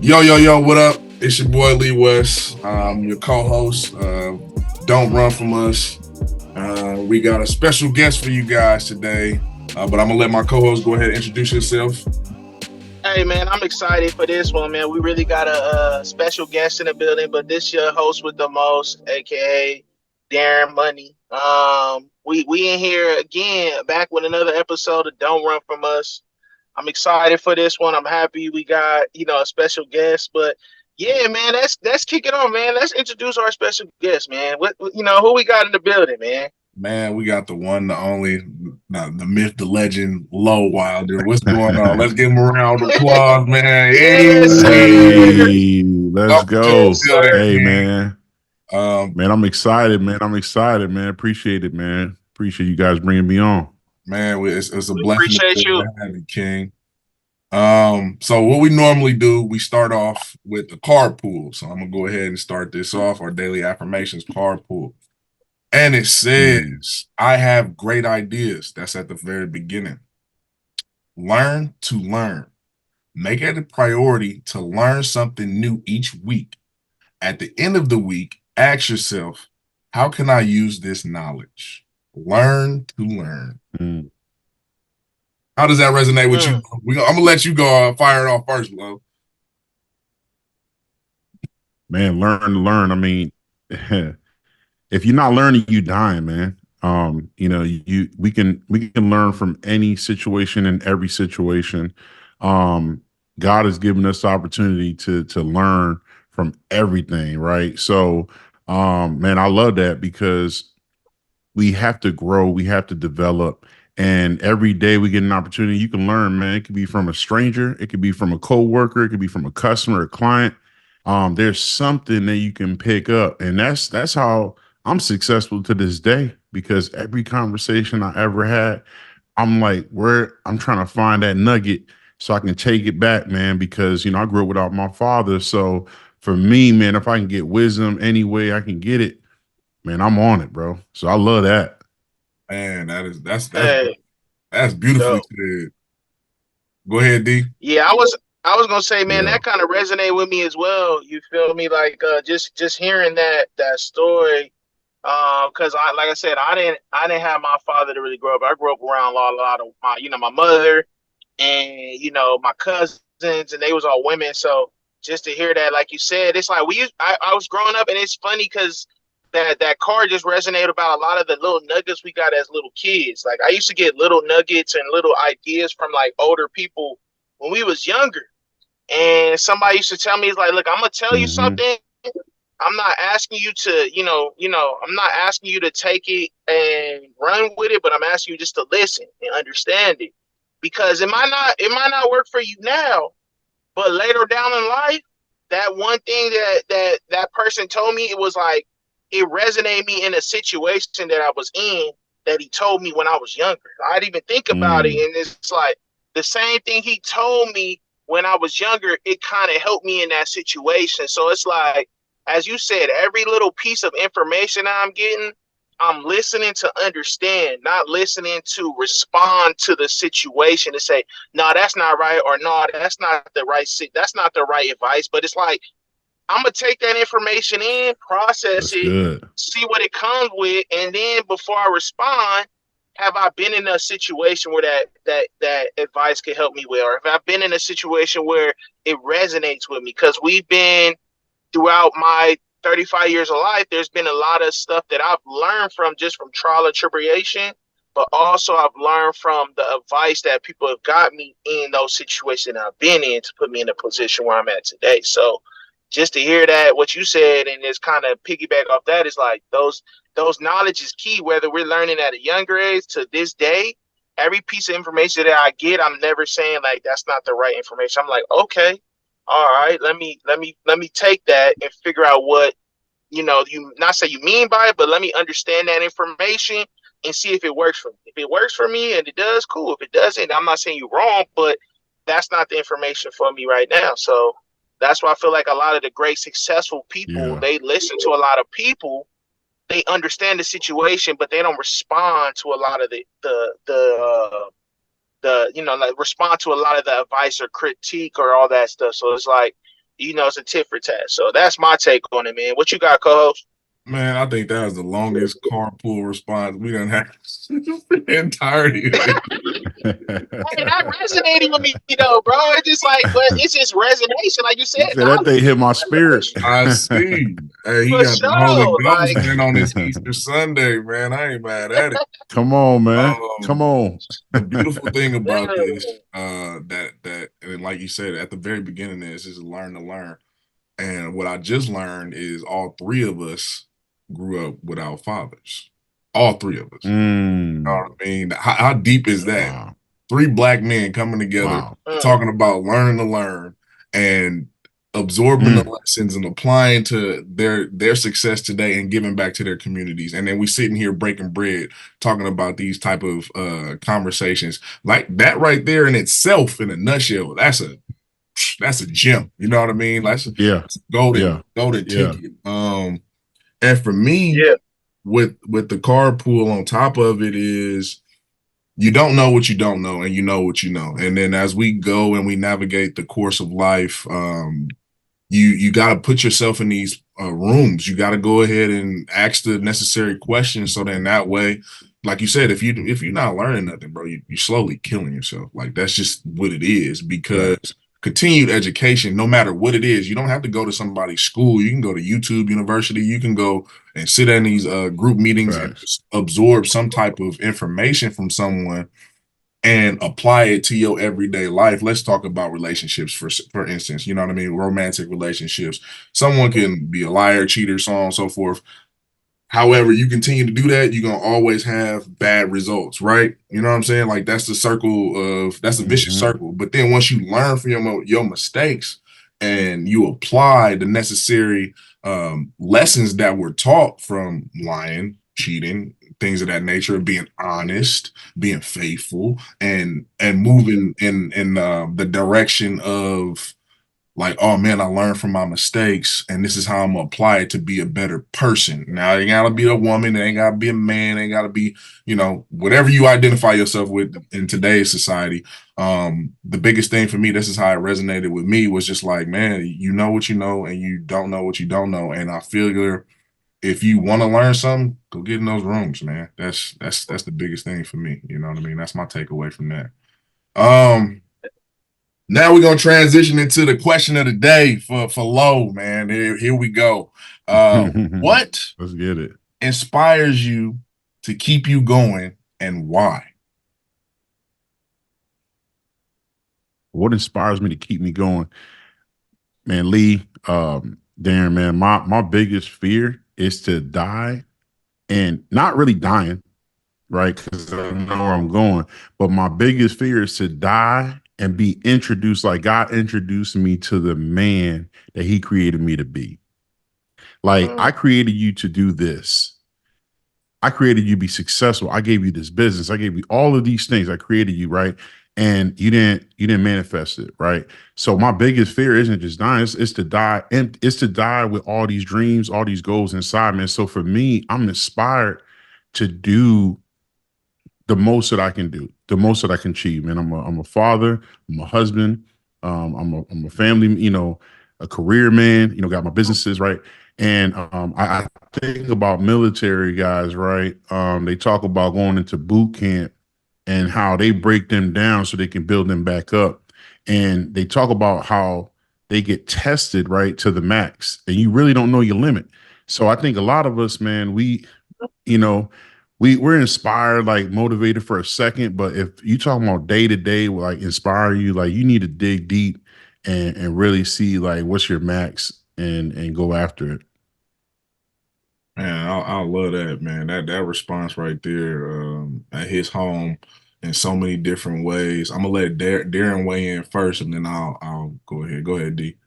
Yo, what up? It's your boy Lee West, your co-host. Don't run from us. We got a special guest for you guys today, but I'm gonna let my co-host go ahead and introduce yourself. Hey man, I'm excited for this one, man. We really got a special guest in the building, but this your host with the most, aka Darren Money. We in here again, back with another episode of Don't Run From Us. I'm excited for this one. I'm happy we got a special guest, but yeah, man, let's kick it on, man. Let's introduce our special guest, man. What who we got in the building, man? Man, we got the one, the only, the myth, the legend, Low Wilder. What's going on? Let's give him a round of applause, man. Yes, sir. Hey, let's go. Yes, sir. Hey, man. Man, I'm excited, man. Appreciate it, man. Appreciate you guys bringing me on. Man, it's a We blessing appreciate you. to have you, King. So what we normally do, we start off with the card pool. So I'm gonna go ahead and start this off, our daily affirmations card pool. And it says, I have great ideas. That's at the very beginning. Learn to learn. Make it a priority to learn something new each week. At the end of the week, ask yourself, how can I use this knowledge? Learn to learn. How does that resonate with you? I'm gonna let you go fire it off first, Lo. Man, learn to learn. I mean, if you're not learning, you dying, man. We can learn from any situation and every situation. God has given us the opportunity to learn from everything, right? So, man, I love that because we have to grow, we have to develop, and every day we get an opportunity. You can learn, man. It could be from a stranger, it could be from a coworker, it could be from a customer, a client. There's something that you can pick up, and that's how I'm successful to this day, because every conversation I ever had, I'm like, I'm trying to find that nugget so I can take it back, man, because, I grew up without my father. So for me, man, if I can get wisdom any way I can get it, man, I'm on it, bro. So I love that. Man, that's beautifully said. Go ahead, D. Yeah, I was gonna say, man, Yeah. that kind of resonated with me as well. You feel me? Like just hearing that story. Because like I said, I didn't have my father to really grow up. I grew up around a lot of my mother and my cousins, and they was all women. So just to hear that, like you said, it's like I was growing up, and it's funny because that card just resonated about a lot of the little nuggets we got as little kids. Like I used to get little nuggets and little ideas from like older people when we was younger. And somebody used to tell me, it's like, look, I'm gonna tell you something. I'm not asking you to, I'm not asking you to take it and run with it, but I'm asking you just to listen and understand it. Because it might not work for you now, but later down in life, that one thing that person told me, it was like, it resonated me in a situation that I was in that he told me when I was younger. I didn't even think about it. And it's like the same thing he told me when I was younger, it kind of helped me in that situation. So it's like, as you said, every little piece of information I'm getting, I'm listening to understand, not listening to respond to the situation and say, no, that's not right, or no, that's not the right advice. But it's like, I'm gonna take that information in, process That's it, good. see what it comes with, and then before I respond, have I been in a situation where that advice could help me with, or have I been in a situation where it resonates with me? Because we've been throughout my 35 years of life, there's been a lot of stuff that I've learned from trial and tribulation, but also I've learned from the advice that people have got me in those situations I've been in to put me in a position where I'm at today. So just to hear that, what you said, and just kind of piggyback off that, is like those knowledge is key, whether we're learning at a younger age to this day. Every piece of information that I get, I'm never saying like that's not the right information. I'm like, okay, all right, let me take that and figure out what you not say you mean by it, but let me understand that information and see if it works for me. If it works for me and it does, cool. If it doesn't, I'm not saying you're wrong, but that's not the information for me right now. So that's why I feel like a lot of the great successful people, they listen to a lot of people they understand the situation, but they don't respond to a lot of the like respond to a lot of the advice or critique or all that stuff. So it's like, it's a tit for tat. So that's my take on it, man. What you got, co-host? Man, I think that was the longest carpool response we done had the entirety of it. Hey, that resonated with me though, bro. It's just like, but it's just resonation, like you said. He said that thing hit my spirit. I see. Hey, he For got the Holy sure. Ghost, Like, man, on his Easter Sunday, man. I ain't mad at it. Come on, man. Come on. The beautiful thing about yeah. this, and like you said at the very beginning, is learn to learn. And what I just learned is all three of us grew up without fathers. All three of us. You know what I mean? How deep is that? Wow. Three black men coming together, talking about learning to learn and absorbing the lessons and applying to their success today and giving back to their communities. And then we sitting here breaking bread, talking about these type of conversations. Like that right there in itself, in a nutshell, that's a gem. You know what I mean? That's a golden ticket. And for me, with the carpool on top of it is you don't know what you don't know, and you know what you know. And then as we go and we navigate the course of life, you got to put yourself in these rooms. You got to go ahead and ask the necessary questions, so then that way, like you said, if you're not learning nothing, bro, you're slowly killing yourself. Like that's just what it is. Because continued education, no matter what it is, you don't have to go to somebody's school. You can go to YouTube University. You can go and sit in these group meetings and absorb some type of information from someone and apply it to your everyday life. Let's talk about relationships, for instance. You know what I mean? Romantic relationships. Someone can be a liar, cheater, so on and so forth. However, you continue to do that, you're gonna always have bad results, right? You know what I'm saying? Like that's a vicious circle. But then once you learn from your mistakes and you apply the necessary lessons that were taught from lying, cheating, things of that nature, being honest, being faithful, and moving in the direction of like, oh man, I learned from my mistakes, and this is how I'm gonna apply it to be a better person. Now, it ain't gotta be a woman, it ain't gotta be a man, it ain't gotta be, whatever you identify yourself with in today's society. The biggest thing for me, this is how it resonated with me, was just like, man, you know what you know, and you don't know what you don't know. And I feel if you want to learn something, go get in those rooms, man. That's the biggest thing for me. You know what I mean? That's my takeaway from that. Now we're gonna transition into the question of the day for Low, man. Here we go. What Let's get it. Inspires you to keep you going, and why? What inspires me to keep me going? Man, Lee, Darren, man, my biggest fear is to die, and not really dying, right? Because I know where I'm going. But my biggest fear is to die and be introduced, like God introduced me to the man that he created me to be. Like, I created you to do this. I created you to be successful. I gave you this business. I gave you all of these things. I created you, right? And you didn't manifest it, right? So my biggest fear isn't just dying, it's to die, and it's to die with all these dreams, all these goals inside, man. So for me, I'm inspired to do the most that I can do, the most that I can achieve. Man, I'm a father, I'm a husband, I'm a family, a career man, got my businesses, right? And I think about military guys, right? They talk about going into boot camp and how they break them down so they can build them back up. And they talk about how they get tested, right, to the max, and you really don't know your limit. So I think a lot of us, man, we're inspired, like motivated for a second, but if you talking about day to day, like inspire you, like you need to dig deep and really see like what's your max and go after it. Man, I love that, man. That response right there at his home in so many different ways. I'm gonna let Darren weigh in first, and then I'll go ahead. Go ahead, D.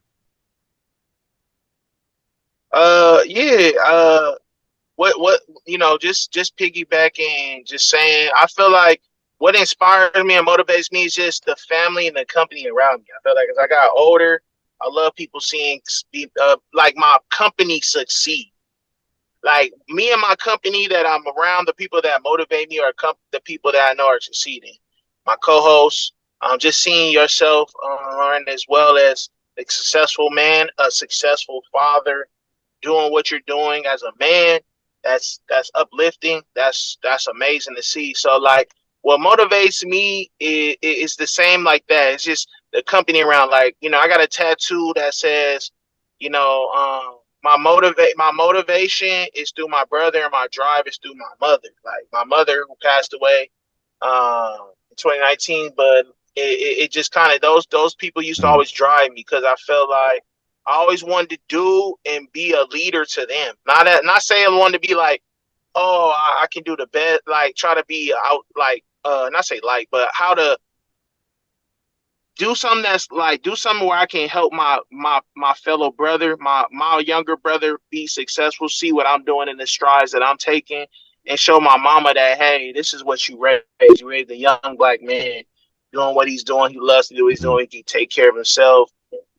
What just piggybacking, just saying, I feel like what inspires me and motivates me is just the family and the company around me. I feel like as I got older, I love people seeing like my company succeed. like me and my company that I'm around, the people that motivate me are the people that I know are succeeding. My co-hosts, just seeing yourself, Lauren, as well as a successful man, a successful father, doing what you're doing as a man, that's uplifting. That's amazing to see. So like what motivates me is the same like that. It's just the company around. Like, I got a tattoo that says, my motivation is through my brother and my drive is through my mother. Like my mother who passed away in 2019, but it just kind of those people used to always drive me because I felt like I always wanted to do and be a leader to them. Not saying I wanted to be like, oh, I can do the best, like try to be out, like not say like, but how to do something do something where I can help my fellow brother, my younger brother be successful, see what I'm doing in the strides that I'm taking, and show my mama that, hey, this is what you raised. You raised a young black man doing what he's doing. He loves to do what he's doing. He can take care of himself.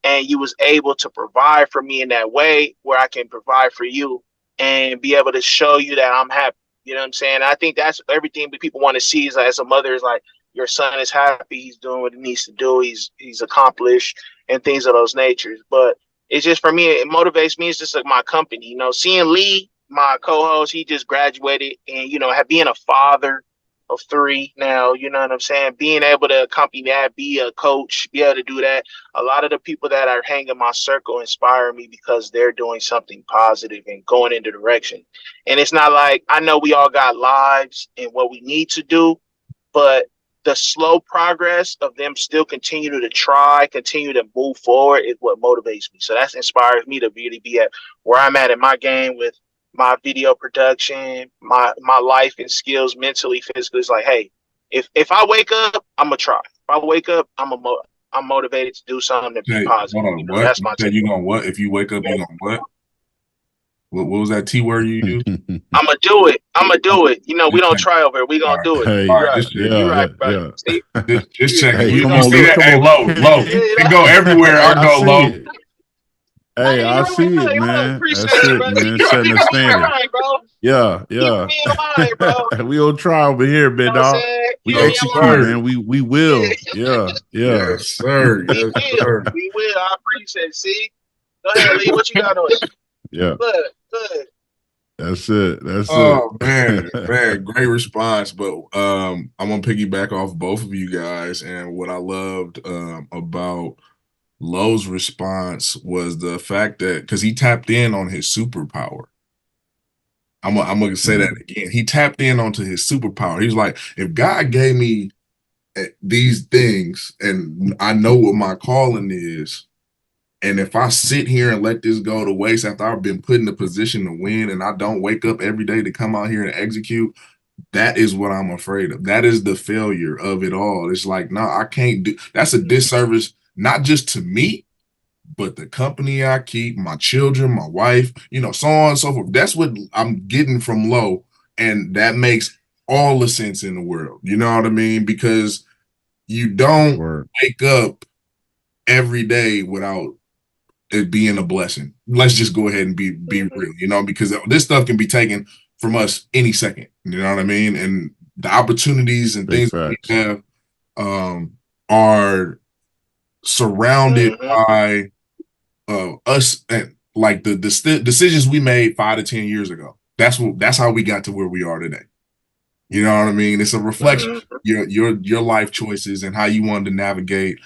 And you was able to provide for me in that way where I can provide for you and be able to show you that I'm happy. You know what I'm saying? I think that's everything that people want to see is like, as a mother is like, your son is happy. He's doing what he needs to do. He's accomplished and things of those natures. But it's just for me, it motivates me. It's just like my company, seeing Lee, my co-host, he just graduated and, being a father of 3 now, you know what I'm saying? Being able to accompany that, be a coach, be able to do that. A lot of the people that are hanging my circle inspire me because they're doing something positive and going in the direction. And it's not like, I know we all got lives and what we need to do, but the slow progress of them still continue to try, continue to move forward is what motivates me. So that inspires me to really be at where I'm at in my game with my video production, my life and skills, mentally, physically. It's like, hey, if I wake up, I'm gonna try. If I wake up, I'm motivated to do something to be positive. Hold on, what? That's my you gonna what? If you wake up, you gonna what? What was that T word you used? I'm gonna do it. We don't try over it. We gonna do it. Hey, You're right. You're right, buddy. See? Just checking. Hey, You come don't on, see Luke, that? come Hey, on. low. It go everywhere. Hey, I go see low. it. Hey, I see it, man. Appreciate That's it, it, bro. man. You Setting the keep me in standard. line, bro. Yeah. Keep me in line, bro. We don't try over here, You big know what I'm dog. saying? We Keep me in execute, line. man. We will. Yeah. Yes, sir. We Yes, will. sir. We will. I appreciate it. See? Go ahead, Lee. What you got on it? Yeah. Good. That's it. Oh man, great response. But I'm gonna piggyback off both of you guys, and what I loved about Lowe's response was the fact that because he tapped in on his superpower. I'm gonna say that again. He tapped in onto his superpower. He's like, if God gave me these things, and I know what my calling is, and if I sit here and let this go to waste after I've been put in a position to win, and I don't wake up every day to come out here and execute, that is what I'm afraid of. That is the failure of it all. It's like, no, I can't do. That's a disservice, not just to me, but the company I keep, my children, my wife, so on and so forth. That's what I'm getting from Low. And that makes all the sense in the world. You know what I mean? Because you don't wake up every day without it being a blessing. Let's just go ahead and be real, because this stuff can be taken from us any second. You know what I mean? And the opportunities and things that we have are surrounded by us, and like the decisions we made 5 to 10 years ago. That's how we got to where we are today. You know what I mean? It's a reflection of your life choices and how you wanted to navigate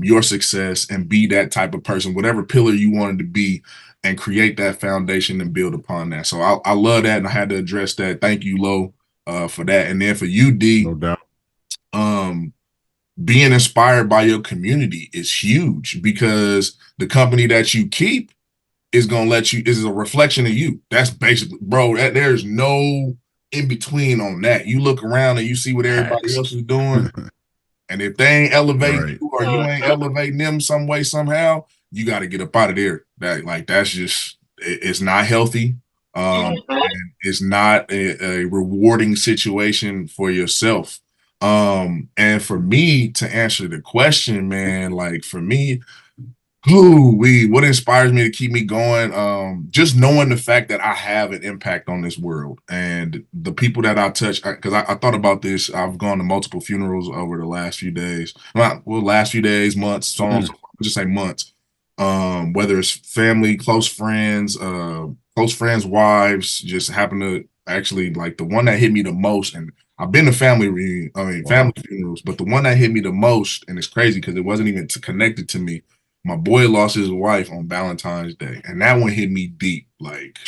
your success and be that type of person, whatever pillar you wanted to be, and create that foundation and build upon that. So I love that, and I had to address that. Thank you, Lo, for that. And then for you, D, no doubt. Being inspired by your community is huge, because the company that you keep is going to is a reflection of you. That's basically, bro, there's no in between on that. You look around and you see what everybody else is doing. And if they ain't elevating you, or you ain't elevating them some way, somehow, you got to get up out of there. That's just, it's not healthy. And it's not a rewarding situation for yourself. And for me to answer the question, man, like for me, What inspires me to keep me going? Just knowing the fact that I have an impact on this world and the people that I touch. Because I thought about this. I've gone to multiple funerals over the last few days. Last few days, months, so on. So forth. I'll just say months. Whether it's family, close friends' wives, just happen to actually like the one that hit me the most. And I've been to family funerals, but the one that hit me the most, and it's crazy because it wasn't even connected to me. My boy lost his wife on Valentine's Day, and that one hit me deep. Like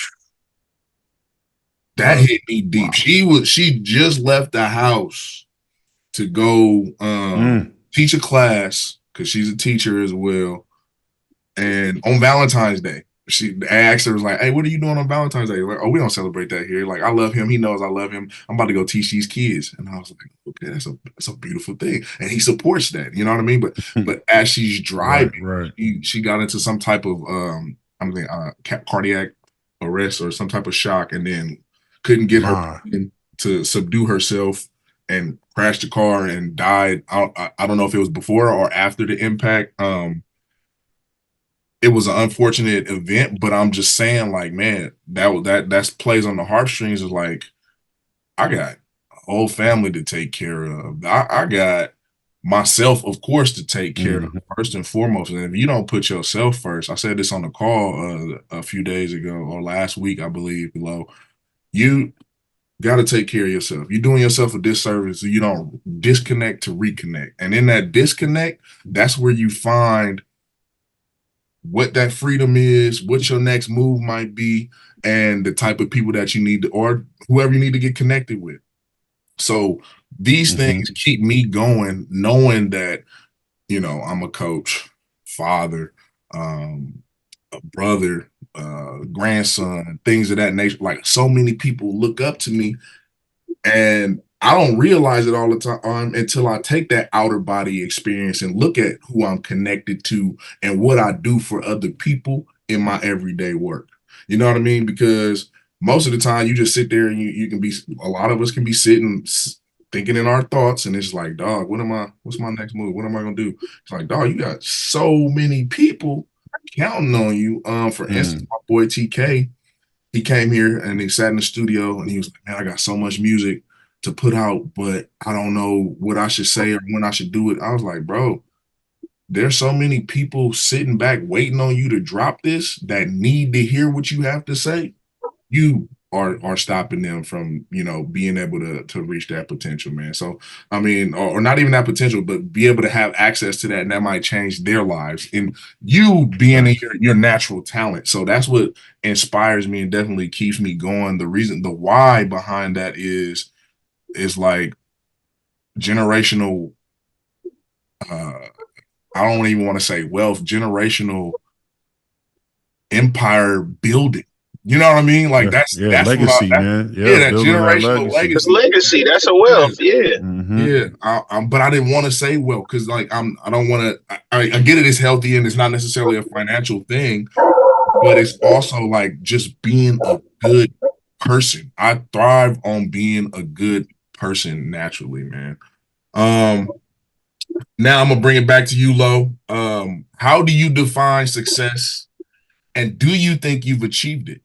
that hit me deep. Wow. She just left the house to go teach a class because she's a teacher as well. And on Valentine's Day, she asked her, was like, "Hey, what are you doing on Valentine's Day?" Like, "Oh, we don't celebrate that here. Like, I love him. He knows I love him. I'm about to go teach these kids." And I was like, "Okay, that's a beautiful thing." And he supports that. You know what I mean? But as she's driving, she got into some type of cardiac arrest or some type of shock, and then couldn't get her to subdue herself and crashed the car and died. I don't know if it was before or after the impact. It was an unfortunate event, but I'm just saying, like, man, that plays on the heartstrings. Is like, I got a whole family to take care of. I got myself, of course, to take care of first and foremost. And if you don't put yourself first, I said this on the call a few days ago or last week, I believe. Below, you got to take care of yourself. You're doing yourself a disservice so you don't disconnect to reconnect. And in that disconnect, that's where you find what that freedom is, what your next move might be, and the type of people that you need to, or whoever you need to get connected with. So these things keep me going, knowing that, you know, I'm a coach, father, a brother, grandson, things of that nature. Like so many people look up to me, and I don't realize it all the time until I take that outer body experience and look at who I'm connected to and what I do for other people in my everyday work. You know what I mean? Because most of the time you just sit there and you can be, a lot of us can be sitting thinking in our thoughts, and it's like, dog, what's my next move? What am I gonna do? It's like, dog, you got so many people counting on you. For instance, my boy TK, he came here and he sat in the studio and he was like, man, I got so much music to put out, but I don't know what I should say or when I should do it. I was like, bro, there's so many people sitting back waiting on you to drop this that need to hear what you have to say. You are stopping them from, you know, being able to reach that potential, man. So I mean, or not even that potential, but be able to have access to that, and that might change their lives. And you being in your natural talent. So that's what inspires me and definitely keeps me going. The why behind that is like generational, I don't even want to say wealth, generational empire building. You know what I mean? Like that's legacy, man. Yeah, that generational that legacy. It's legacy. That's a wealth. Yeah. Yeah. But I didn't want to say wealth because like I don't want to. I get it. It's healthy and it's not necessarily a financial thing, but it's also like just being a good person. I thrive on being a good person naturally, man. Now I'm gonna bring it back to you, Lo. How do you define success, and do you think you've achieved it?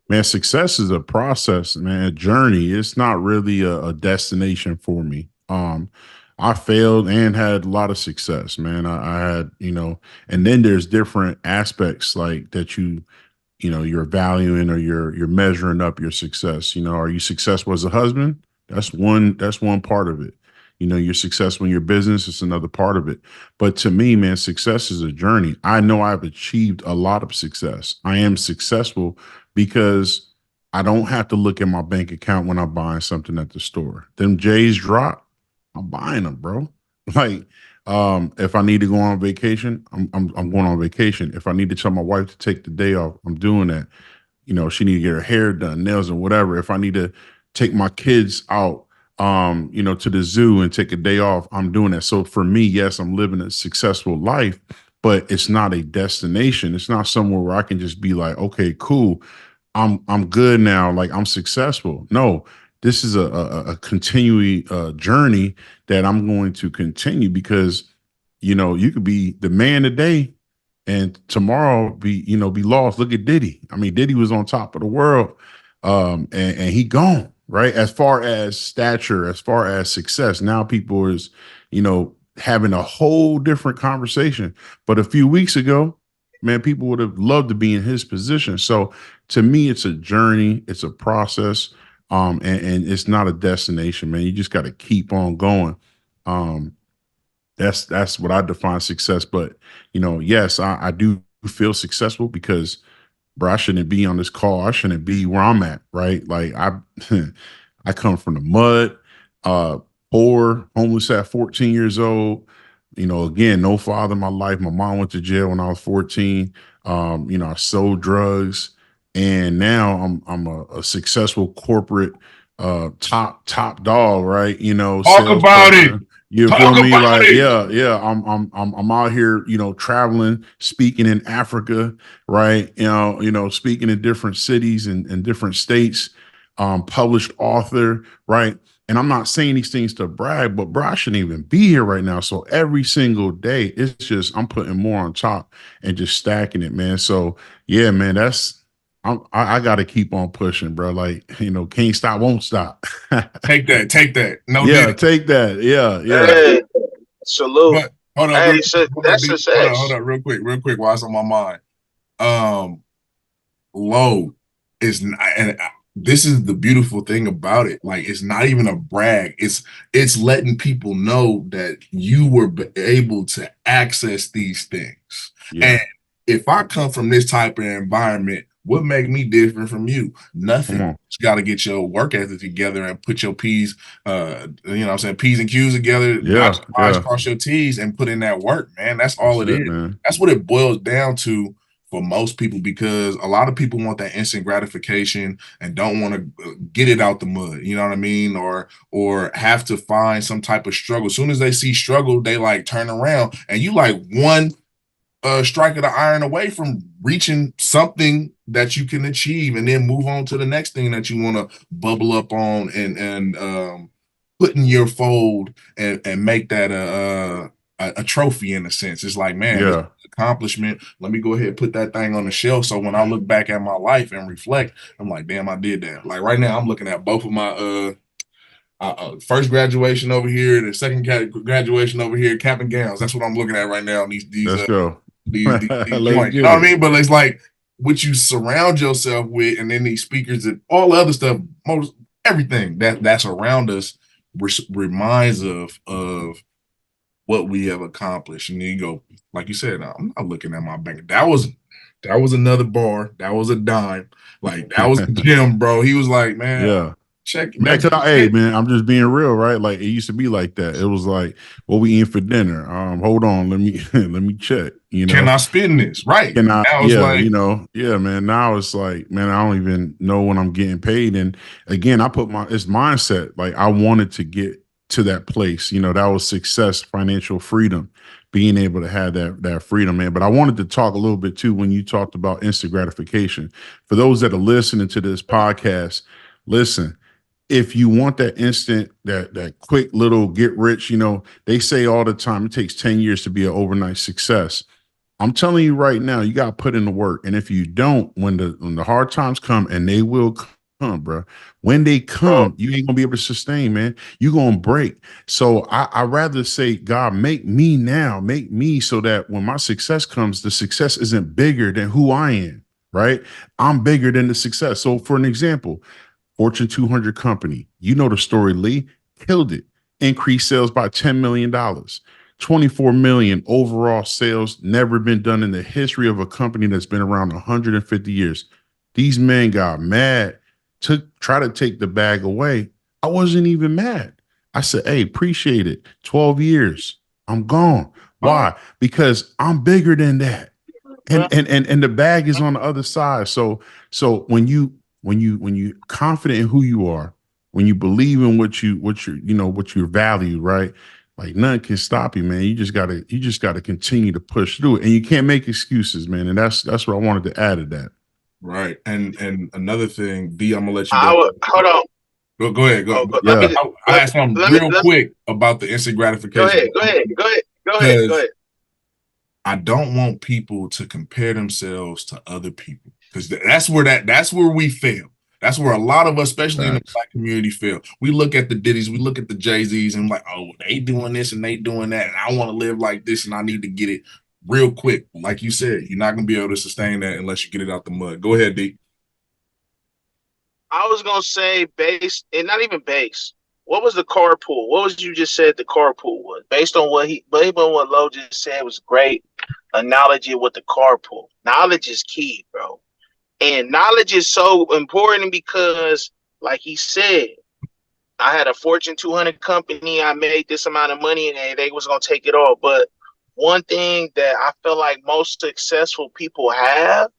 Man, success is a process, man, a journey. It's not really a destination for me. I failed and had a lot of success, man. I had, you know, and then there's different aspects like that you're valuing or you're measuring up your success. You know, are you successful as a husband? That's one part of it. You know, you're successful in your business, it's another part of it. But to me, man, success is a journey. I know I've achieved a lot of success. I am successful because I don't have to look at my bank account when I'm buying something at the store. Them J's drop, I'm buying them, bro. Like, if I need to go on vacation, I'm going on vacation. If I need to tell my wife to take the day off, I'm doing that. You know, she need to get her hair done, nails and whatever. If I need to take my kids out, you know, to the zoo and take a day off, I'm doing that. So for me, yes, I'm living a successful life, but it's not a destination. It's not somewhere where I can just be like, okay, cool. I'm good now. Like I'm successful. No, this is a continuing journey that I'm going to continue because you could be the man today and tomorrow be lost. Look at Diddy. I mean, Diddy was on top of the world, and he gone, right? As far as stature, as far as success, now people is, having a whole different conversation. But a few weeks ago, man, people would have loved to be in his position. So to me, it's a journey, it's a process, and it's not a destination, man. You just got to keep on going. That's what I define success. But yes, I do feel successful because, bro, I shouldn't be on this call. I shouldn't be where I'm at, right? Like I come from the mud, poor, homeless at 14 years old. Again, no father in my life. My mom went to jail when I was 14. I sold drugs, and now I'm a successmal corporate top dog, right? Talk about it. You Talk feel me? about Like, it. yeah. I'm out here, traveling, speaking in Africa, right? Speaking in different cities and different states, published author, right? And I'm not saying these things to brag, but bro, I shouldn't even be here right now. So every single day, it's just I'm putting more on top and just stacking it, man. So yeah, man, I got to keep on pushing, bro. Like, can't stop, won't stop. Take that. No, yeah, Diddy. take that. Yeah. Hey, salute. But hold on, Hey, so that's hold success. on, real quick, while it's on my mind. Low is not, and this is the beautiful thing about it. Like, it's not even a brag. It's letting people know that you were able to access these things. Yeah. And if I come from this type of environment, what make me different from you? Nothing. You got to get your work ethic together and put your P's, P's and Q's together, dot your I's, cross your T's, and put in that work, man. That's all it is. Man. That's what it boils down to for most people, because a lot of people want that instant gratification and don't want to get it out the mud, you know what I mean? Or have to find some type of struggle. As soon as they see struggle, they like turn around, and you like one strike of the iron away from reaching something that you can achieve, and then move on to the next thing that you want to bubble up on and put in your fold and make that a trophy in a sense. It's like, man, this accomplishment, let me go ahead and put that thing on the shelf. So when I look back at my life and reflect, I'm like, damn, I did that. Like right now, I'm looking at both of my first graduation over here, the second graduation over here, cap and gowns. That's what I'm looking at right now. These Let's go. these joints. You know what I mean? But it's like what you surround yourself with, and then these speakers and all the other stuff, everything that's around us reminds of what we have accomplished. And then you go, like you said, no, I'm not looking at my bank. That was another bar. That was a dime. Like that was Jim, bro. He was like, man, yeah. Check. Hey, man, I'm just being real, right? Like it used to be like that. It was like, what we eating for dinner? Hold on, let me check. Can I spend this? Right. Can I? Yeah, man. Now it's like, man, I don't even know when I'm getting paid. And again, I put it's mindset. Like I wanted to get to that place. That was success, financial freedom, being able to have that freedom, man. But I wanted to talk a little bit too when you talked about instant gratification. For those that are listening to this podcast, listen. If you want that instant, that quick little get rich, they say all the time, it takes 10 years to be an overnight success. I'm telling you right now, you got to put in the work. And if you don't, when the hard times come, and they will come, bro, when they come, you ain't gonna be able to sustain, man. You're gonna break. So I rather say, God, make me now, make me so that when my success comes, the success isn't bigger than who I am, right? I'm bigger than the success. So for an example, Fortune 200 company, you know the story, Lee, killed it. Increased sales by $10 million, 24 million overall sales, never been done in the history of a company that's been around 150 years. These men got mad, try to take the bag away. I wasn't even mad. I said, hey, appreciate it. 12 years, I'm gone. Why? Because I'm bigger than that. And the bag is on the other side. So when you confident in who you are, when you believe in what you value, right? Like nothing can stop you, man. You just gotta continue to push through it, and you can't make excuses, man. And that's what I wanted to add to that. Right. And another thing, D, I'm gonna let you go. Hold on. Go ahead. Go. Yeah. I asked something real quick about the instant gratification. Go ahead. Go ahead. Go ahead. I don't want people to compare themselves to other people, because that's where we fail. That's where a lot of us, especially in the Black community, fail. We look at the Diddy's, we look at the Jay-Z's, and like, oh, they doing this and they doing that, and I want to live like this, and I need to get it real quick. Like you said, you're not gonna be able to sustain that unless you get it out the mud. Go ahead, D. I was gonna say base, and not even base. What was the carpool? What was you just said the carpool was? Based on what Lo just said was great analogy with the carpool. Knowledge is key, bro. And knowledge is so important because, like he said, I had a Fortune 200 company. I made this amount of money, and they was gonna take it all. But one thing that I feel like most successful people have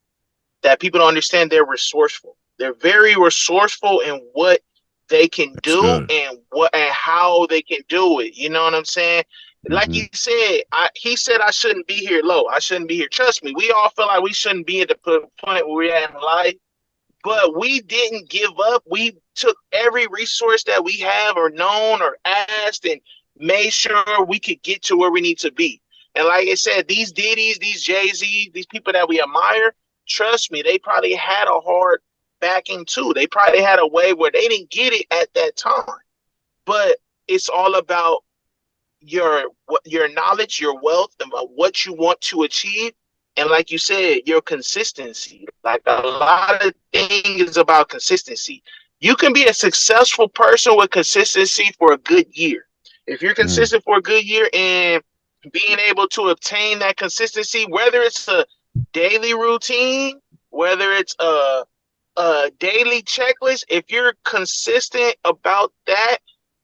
that people don't understand, they're resourceful. They're very resourceful in what they can do and how they can do it. You know what I'm saying? Like he said, he said I shouldn't be here low. I shouldn't be here. Trust me, we all feel like we shouldn't be at the point where we're at in life, but we didn't give up. We took every resource that we have or known or asked and made sure we could get to where we need to be. And like I said, these Diddy's, these Jay-Z, these people that we admire, trust me, they probably had a hard backing too. They probably had a way where they didn't get it at that time. But it's all about your knowledge, your wealth, and what you want to achieve. And like you said, your consistency. Like a lot of things is about consistency. You can be a successful person with consistency for a good year. If you're consistent for a good year and being able to obtain that consistency, whether it's a daily routine, whether it's a daily checklist, if you're consistent about that,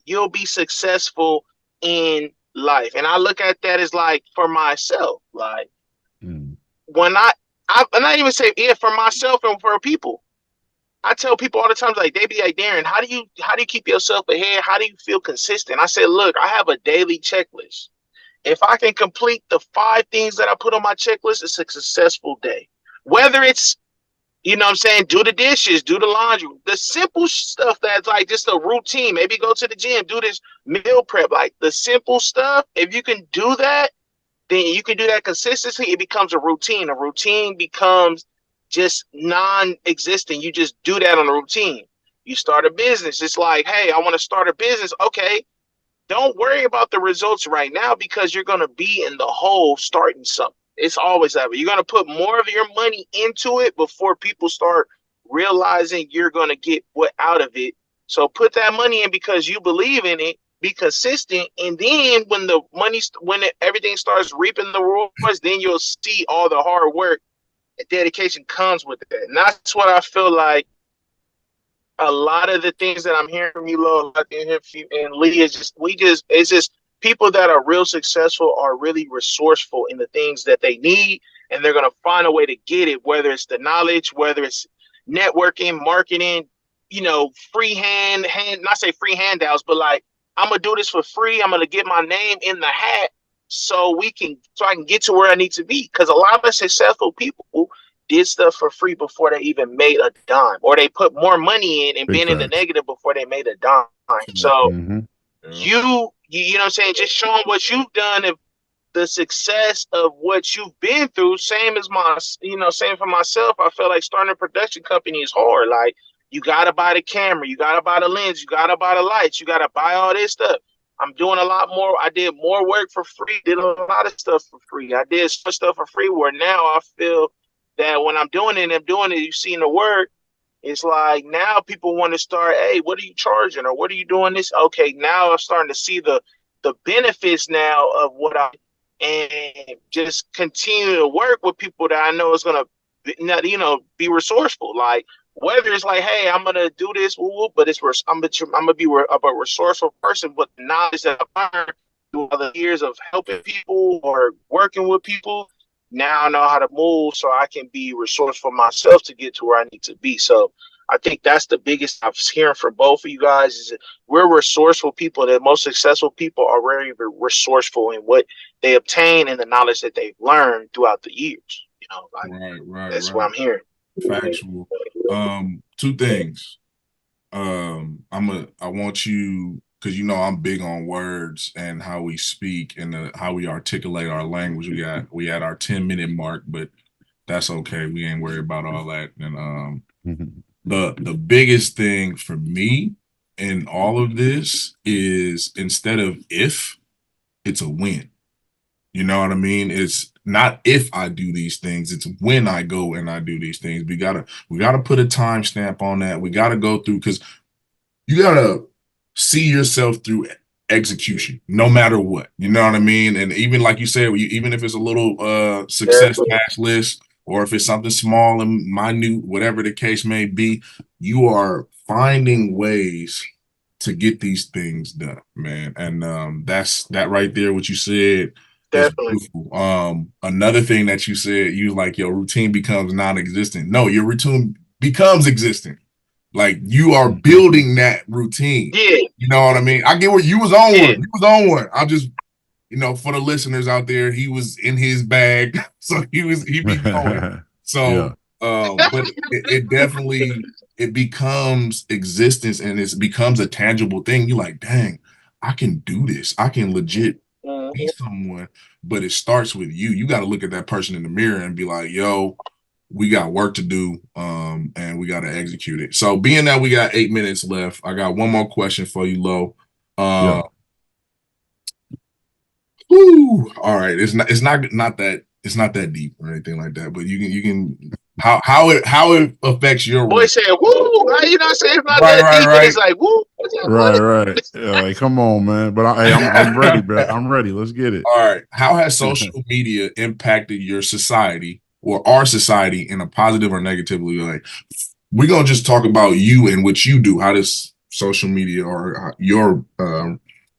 you'll be successful in life. And I look at that as like for myself, like when I'm not even saying for myself and for people. I tell people all the time, like they be like, Darren, how do you keep yourself ahead? How do you feel consistent? I say, look, I have a daily checklist. If I can complete the 5 things that I put on my checklist, it's a successful day. Whether it's, you know what I'm saying, do the dishes, do the laundry, the simple stuff that's like just a routine, maybe go to the gym, do this meal prep, like the simple stuff. If you can do that, then you can do that consistently. It becomes a routine. A routine becomes just non-existent. You just do that on a routine. You start a business. It's like, hey, I want to start a business. Okay, don't worry about the results right now because you're going to be in the hole starting something. It's always that way. You're going to put more of your money into it before people start realizing you're going to get what out of it. So put that money in because you believe in it. Be consistent, and then when everything starts reaping the rewards, then you'll see all the hard work and dedication comes with it. And that's what I feel like a lot of the things that I'm hearing from you, Lo, and Lee, is it's just people that are real successful are really resourceful in the things that they need, and they're gonna find a way to get it, whether it's the knowledge, whether it's networking, marketing, free not say free handouts, but like, I'm gonna do this for free. I'm gonna get my name in the hat so I can get to where I need to be. Because a lot of successful people did stuff for free before they even made a dime, or they put more money in and been in the negative before they made a dime. So you know what I'm saying, just showing what you've done, if the success of what you've been through, same for myself. I feel like starting a production company is hard. Like, you got to buy the camera. You got to buy the lens. You got to buy the lights. You got to buy all this stuff. I'm doing a lot more. I did more work for free. Did a lot of stuff for free. I did some stuff for free where now I feel that when I'm doing it, you seeing the work. It's like now people want to start, hey, what are you charging? Or what are you doing this? Okay, now I'm starting to see the benefits now of what and just continue to work with people that I know is going to, be resourceful. Like, whether it's like, hey, I'm gonna do this, but I'm gonna be a resourceful person with the knowledge that I've learned through all the years of helping people or working with people. Now I know how to move, so I can be resourceful myself to get to where I need to be. So I think that's the biggest I'm hearing from both of you guys is that we're resourceful people. The most successful people are very resourceful in what they obtain and the knowledge that they've learned throughout the years. Right. That's what I'm hearing. Factual. 2 things. I want you because I'm big on words and how we speak and how we articulate our language. We at our 10-minute mark, but that's okay. We ain't worried about all that. And the biggest thing for me in all of this is, instead of if, it's a when. You know what I mean? It's not if I do these things, it's when I go and I do these things. We gotta put a timestamp on that. We gotta go through, because you gotta see yourself through execution, no matter what. You know what I mean? And even like you said, even if it's a little success task list, or if it's something small and minute, whatever the case may be, you are finding ways to get these things done, man. And that's that right there. What you said is Definitely. beautiful. Another thing that you said, you like, your routine becomes non-existent. No, your routine becomes existent. Like, you are building that routine. Yeah. You know what I mean? I get where you was on Yeah. one. You was on one. I'm just, for the listeners out there, he was in his bag, so he be going. So, but it definitely, it becomes existence, and it becomes a tangible thing. You're like, dang, I can do this. I can legit be someone. But it starts with you. You got to look at that person in the mirror and be like, yo, we got work to do, and we got to execute it. So, being that we got 8 minutes left, I got one more question for you, Lo. All right, it's not that deep or anything like that, but you can how it affects your Boy work. said, woo, you know what I'm saying? It's not Right, that right, deep, but it's right. like, woo. Right. Yeah, like, come on, man. But I'm ready, bro. I'm ready. Let's get it. All right. How has social media impacted your society, or our society, in a positive or negatively way? We're gonna just talk about you and what you do. How does social media, or your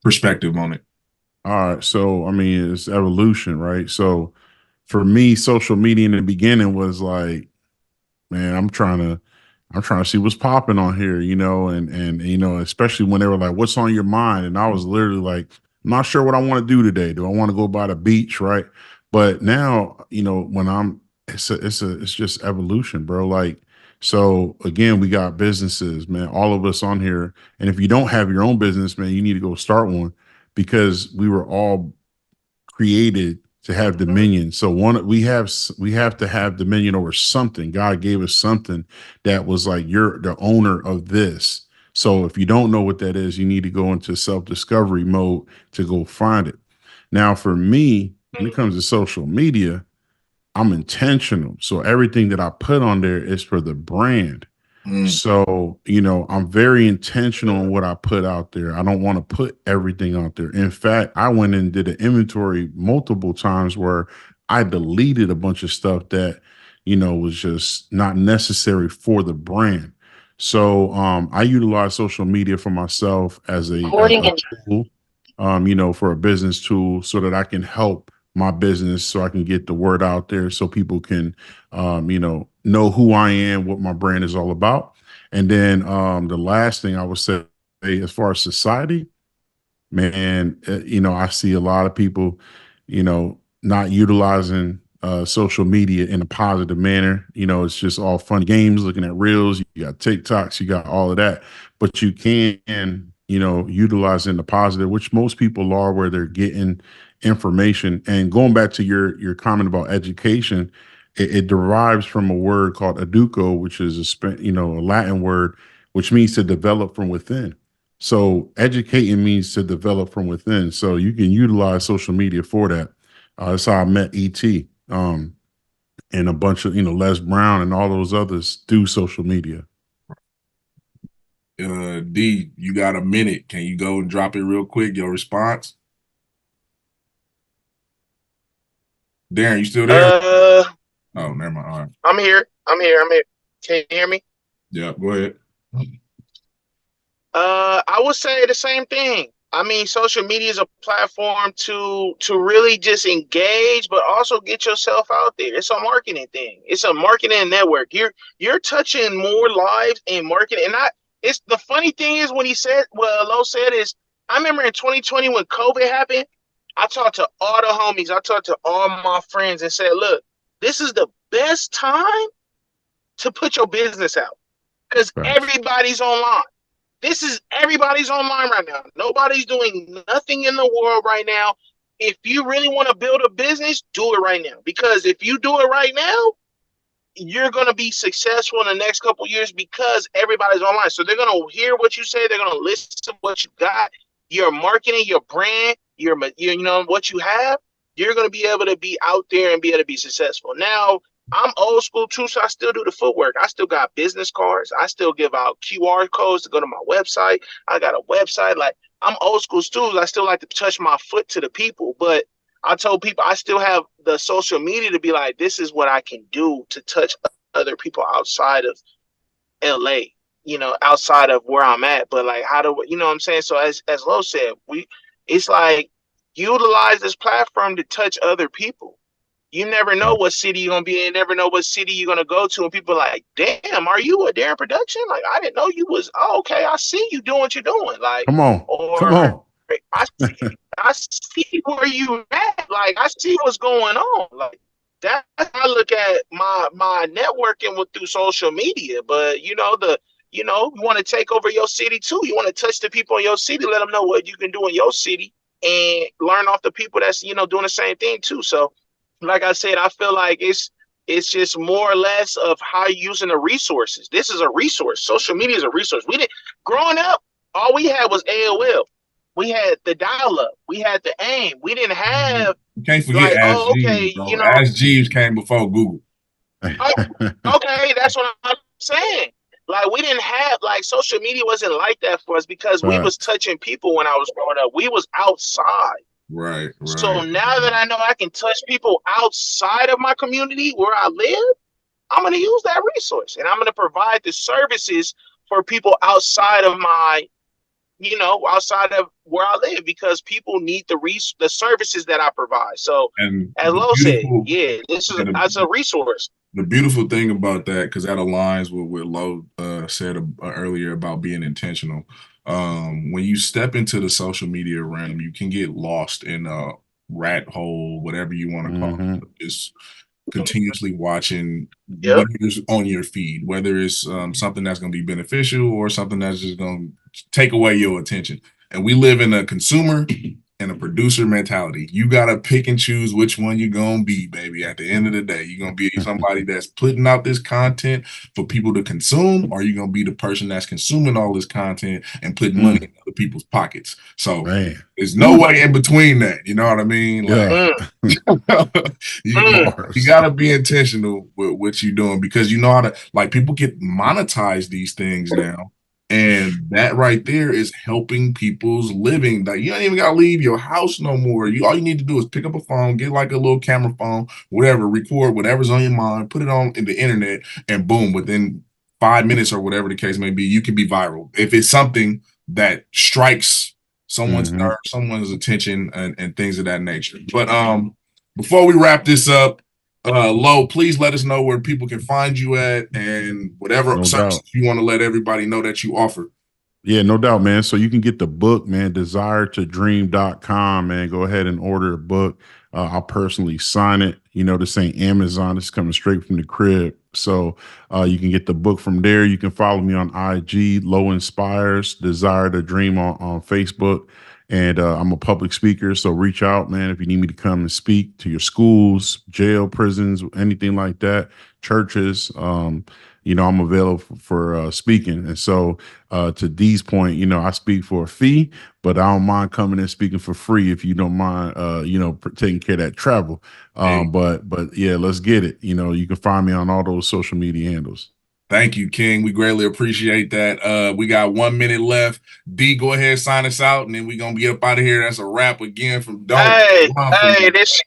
perspective on it? All right. So, I mean, it's evolution, right? So, for me, social media in the beginning was like, man, I'm trying to see what's popping on here, and especially when they were like, what's on your mind? And I was literally like, I'm not sure what I want to do today. Do I want to go by the beach, right? But now, when it's just evolution, bro. Like, so again, we got businesses, man, all of us on here. And if you don't have your own business, man, you need to go start one, because we were all created to have dominion. So we have to have dominion over something. God gave us something that was like, you're the owner of this. So if you don't know what that is, you need to go into self-discovery mode to go find it. Now, for me, when it comes to social media, I'm intentional. So everything that I put on there is for the brand. So, I'm very intentional on what I put out there. I don't want to put everything out there. In fact, I went and did an inventory multiple times where I deleted a bunch of stuff that, was just not necessary for the brand. So, I utilize social media for myself as a tool, for a business tool, so that I can help my business, so I can get the word out there, so people can, know who I am, what my brand is all about. And then the last thing I would say, as far as society, man, I see a lot of people, not utilizing social media in a positive manner. It's just all fun games, looking at reels. You got TikToks, you got all of that, but you can, utilize in the positive, which most people are, where they're getting information. And going back to your comment about education, it derives from a word called educo, which is a Latin word, which means to develop from within. So educating means to develop from within. So you can utilize social media for that. That's how I met ET, and a bunch of, Les Brown and all those others through social media. D, you got a minute. Can you go and drop it real quick? Your response? Darren, you still there? Oh, never mind. All right. I'm here. Can you hear me? Yeah, go ahead. I would say the same thing. I mean, social media is a platform to really just engage, but also get yourself out there. It's a marketing thing. It's a marketing network. You're touching more lives in marketing. And it's the funny thing is, when he said, well, Lo said is, I remember in 2020 when COVID happened, I talked to all the homies, I talked to all my friends and said, look, this is the best time to put your business out, because Facts. everybody's online. This is everybody's online right now. Nobody's doing nothing in the world right now. If you really want to build a business, do it right now. Because if you do it right now, you're going to be successful in the next couple of years because everybody's online. So they're going to hear what you say. They're going to listen to what you got, your marketing, your brand, your you know, what you have. You're going to be able to be out there and be able to be successful. Now, I'm old school too, so I still do the footwork. I still got business cards. I still give out QR codes to go to my website. I got a website. Like, I'm old school too. I still like to touch my foot to the people, but I told people I still have the social media to be like, this is what I can do to touch other people outside of LA, you know, outside of where I'm at. But like, how do you know what I'm saying? So as Lo said, it's like utilize this platform to touch other people. You never know what city you're gonna be in. You never know what city you're gonna go to, and people are like, "Damn, are you a Darren Production? Like, I didn't know you was. Oh, okay, I see you doing what you're doing. Like, Come on. I see where you at. Like, I see what's going on. Like, that I look at my networking with through social media. But you know you want to take over your city too. You want to touch the people in your city, let them know what you can do in your city, and learn off the people that's doing the same thing too. So, like I said, I feel like it's just more or less of how you're using the resources. This is a resource. Social media is a resource. We didn't growing up. All we had was AOL. We had the dial-up. We had the AIM. We didn't have. You can't forget like, Ask oh, Jeeves, okay, bro. Ask Jeeves came before Google. Okay, that's what I'm saying. Like, we didn't have, like, social media wasn't like that for us because we was touching people when I was growing up. We was outside. Right. So now that I know I can touch people outside of my community where I live, I'm going to use that resource, and I'm going to provide the services for people outside of my, outside of where I live, because people need the services that I provide. So, and as Lo said, yeah, that's a resource. The beautiful thing about that, because that aligns with what Lo said earlier about being intentional. When you step into the social media realm, you can get lost in a rat hole, whatever you want to call it. It's continuously watching what is on your feed, whether it's something that's going to be beneficial or something that's just going to take away your attention. And we live in a consumer and a producer mentality. You got to pick and choose which one you're going to be, baby. At the end of the day, you're going to be somebody that's putting out this content for people to consume, or you're going to be the person that's consuming all this content and putting money in other people's pockets. So there's no way in between that. You know what I mean? Like, you got to be intentional with what you're doing, because you know how to, like, people get monetize these things now. And that right there is helping people's living. Like, you don't even gotta leave your house no more. All you need to do is pick up a phone, get like a little camera phone, whatever, record whatever's on your mind, put it on in the internet, and boom, within 5 minutes or whatever the case may be, you can be viral. If it's something that strikes someone's nerve, someone's attention, and things of that nature. But before we wrap this up, Lo, please let us know where people can find you at and whatever services you want to let everybody know that you offer. Yeah, no doubt, man. So you can get the book, man, desiretodream.com, man. Go ahead and order a book. I'll personally sign it. This ain't Amazon. It's coming straight from the crib. So you can get the book from there. You can follow me on IG, Lo Inspires, Desire to Dream on Facebook. And I'm a public speaker, so reach out, man, if you need me to come and speak to your schools, jail, prisons, anything like that, churches. I'm available for speaking. And so to Dee's point, I speak for a fee, but I don't mind coming and speaking for free if you don't mind, taking care of that travel. But yeah, let's get it. You can find me on all those social media handles. Thank you, King. We greatly appreciate that. We got 1 minute left. D, go ahead, sign us out, and then we're going to get up out of here. That's a wrap again from Don't Run From Us.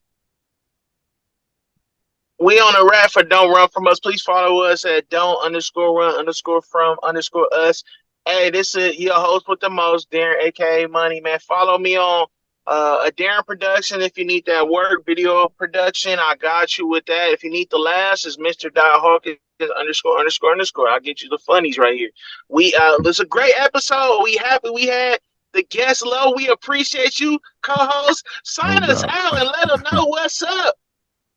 We on a wrap for Don't Run From Us. Please follow us at don't_run_from_us. Hey, this is your host with the most, Darren, a.k.a. Money, man. Follow me on a Darren production if you need that work, video production. I got you with that. If you need the last, it's Mr. Hawkins ____. I'll get you the funnies right here. It's a great episode. We happy we had the guest Lo. We appreciate you, co-host. Sign us out and let them know what's up.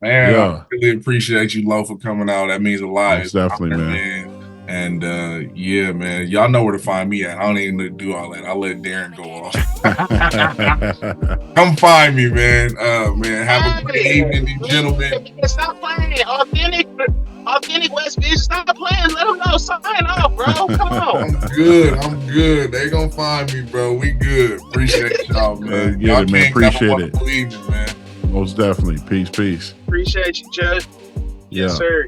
Man, I really appreciate you, Lo, for coming out. That means a lot. Definitely, man. And yeah, man, y'all know where to find me at. I don't even do all that. I'll let Darren go off. Come find me, man. Man, have a great evening, gentlemen. Stop playing. Authentic West Vision. Stop playing. Let them know. Sign off, bro. Come on. I'm good. They gonna find me, bro. We good. Appreciate y'all, man. Y'all man. Appreciate it. Evening, man. Most definitely. Peace. Appreciate you, Judge. Yeah. Yes, sir.